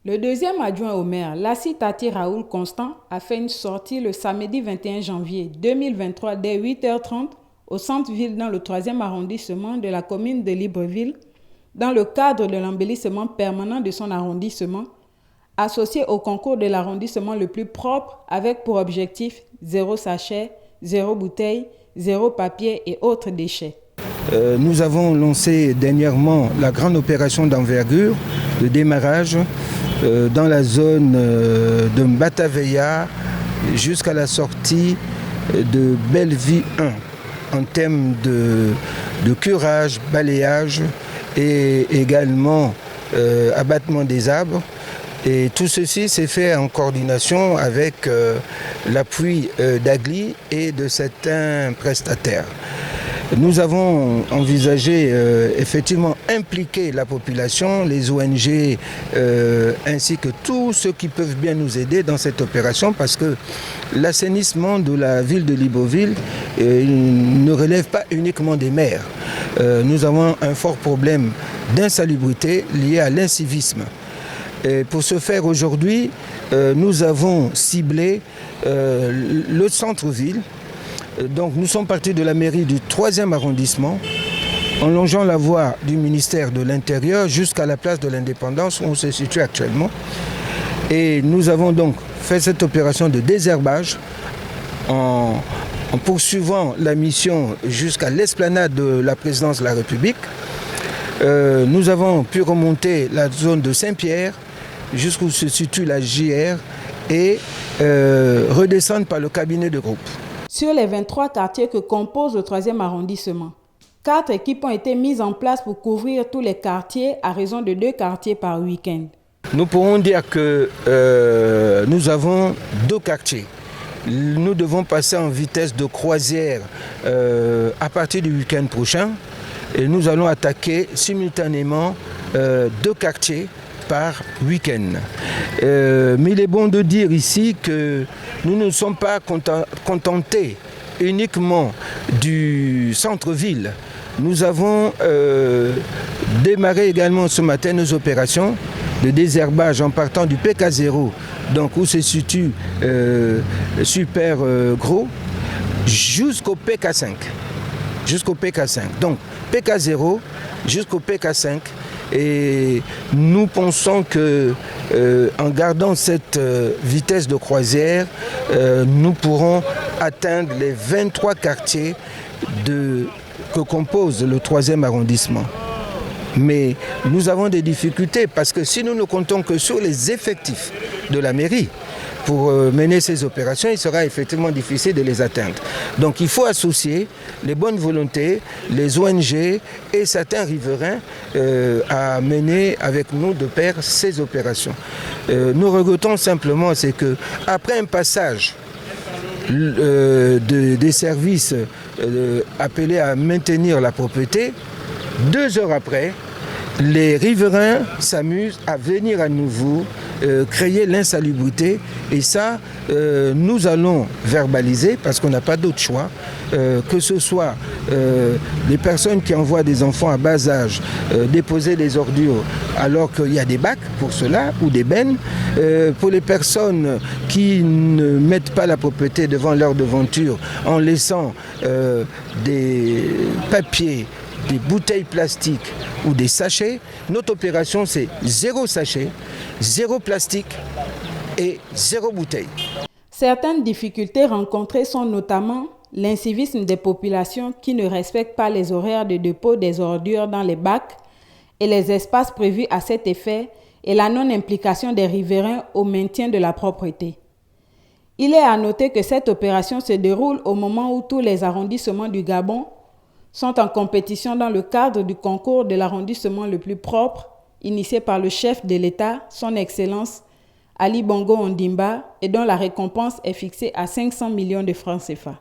Le deuxième adjoint au maire, Lassi Tati Raoul Constant, a fait une sortie le samedi 21 janvier 2023 dès 8h30 au centre-ville dans le 3e arrondissement de la commune de Libreville, dans le cadre de l'embellissement permanent de son arrondissement, associé au concours de l'arrondissement le plus propre avec pour objectif zéro sachet, zéro bouteille, zéro papier et autres déchets. Nous avons lancé dernièrement la grande opération d'envergure de démarrage dans la zone de Mbataveya jusqu'à la sortie de Belleville 1 en termes de curage, balayage et également abattement des arbres. Et tout ceci s'est fait en coordination avec l'appui d'Agli et de certains prestataires. Nous avons envisagé effectivement impliquer la population, les ONG ainsi que tous ceux qui peuvent bien nous aider dans cette opération parce que l'assainissement de la ville de Libreville ne relève pas uniquement des maires. Nous avons un fort problème d'insalubrité lié à l'incivisme. Et pour ce faire aujourd'hui, nous avons ciblé le centre-ville. Donc nous sommes partis de la mairie du 3e arrondissement, en longeant la voie du ministère de l'Intérieur jusqu'à la place de l'Indépendance où on se situe actuellement. Et nous avons donc fait cette opération de désherbage en poursuivant la mission jusqu'à l'esplanade de la présidence de la République. Nous avons pu remonter la zone de Saint-Pierre jusqu'où se situe la JR et redescendre par le cabinet de groupe. Sur les 23 quartiers que compose le 3e arrondissement, 4 équipes ont été mises en place pour couvrir tous les quartiers à raison de 2 quartiers par week-end. Nous pourrons dire que nous avons 2 quartiers. Nous devons passer en vitesse de croisière à partir du week-end prochain et nous allons attaquer simultanément 2 quartiers par week-end. Mais il est bon de dire ici que nous ne sommes pas contentés uniquement du centre-ville. Nous avons démarré également ce matin nos opérations de désherbage en partant du PK0, donc où se situe Super Gros, jusqu'au PK5. Jusqu'au PK5. Donc PK0 jusqu'au PK5. Et nous pensons que en gardant cette vitesse de croisière, nous pourrons atteindre les 23 quartiers que compose le 3e arrondissement. Mais nous avons des difficultés parce que si nous ne comptons que sur les effectifs de la mairie pour mener ces opérations, il sera effectivement difficile de les atteindre. Donc il faut associer les bonnes volontés, les ONG et certains riverains à mener avec nous de pair ces opérations. Nous regrettons simplement, c'est qu'après un passage des services appelés à maintenir la propreté, 2 heures après, les riverains s'amusent à venir à nouveau créer l'insalubrité et ça, nous allons verbaliser parce qu'on n'a pas d'autre choix, que ce soit les personnes qui envoient des enfants à bas âge déposer des ordures alors qu'il y a des bacs pour cela ou des bennes, pour les personnes qui ne mettent pas la propreté devant leur devanture en laissant des papiers, des bouteilles plastiques ou des sachets. Notre opération, c'est 0 sachet, 0 plastique et 0 bouteille. Certaines difficultés rencontrées sont notamment l'incivisme des populations qui ne respectent pas les horaires de dépôt des ordures dans les bacs et les espaces prévus à cet effet et la non-implication des riverains au maintien de la propreté. Il est à noter que cette opération se déroule au moment où tous les arrondissements du Gabon sont en compétition dans le cadre du concours de l'arrondissement le plus propre, initié par le chef de l'État, son Excellence Ali Bongo Ondimba, et dont la récompense est fixée à 500 millions de francs CFA.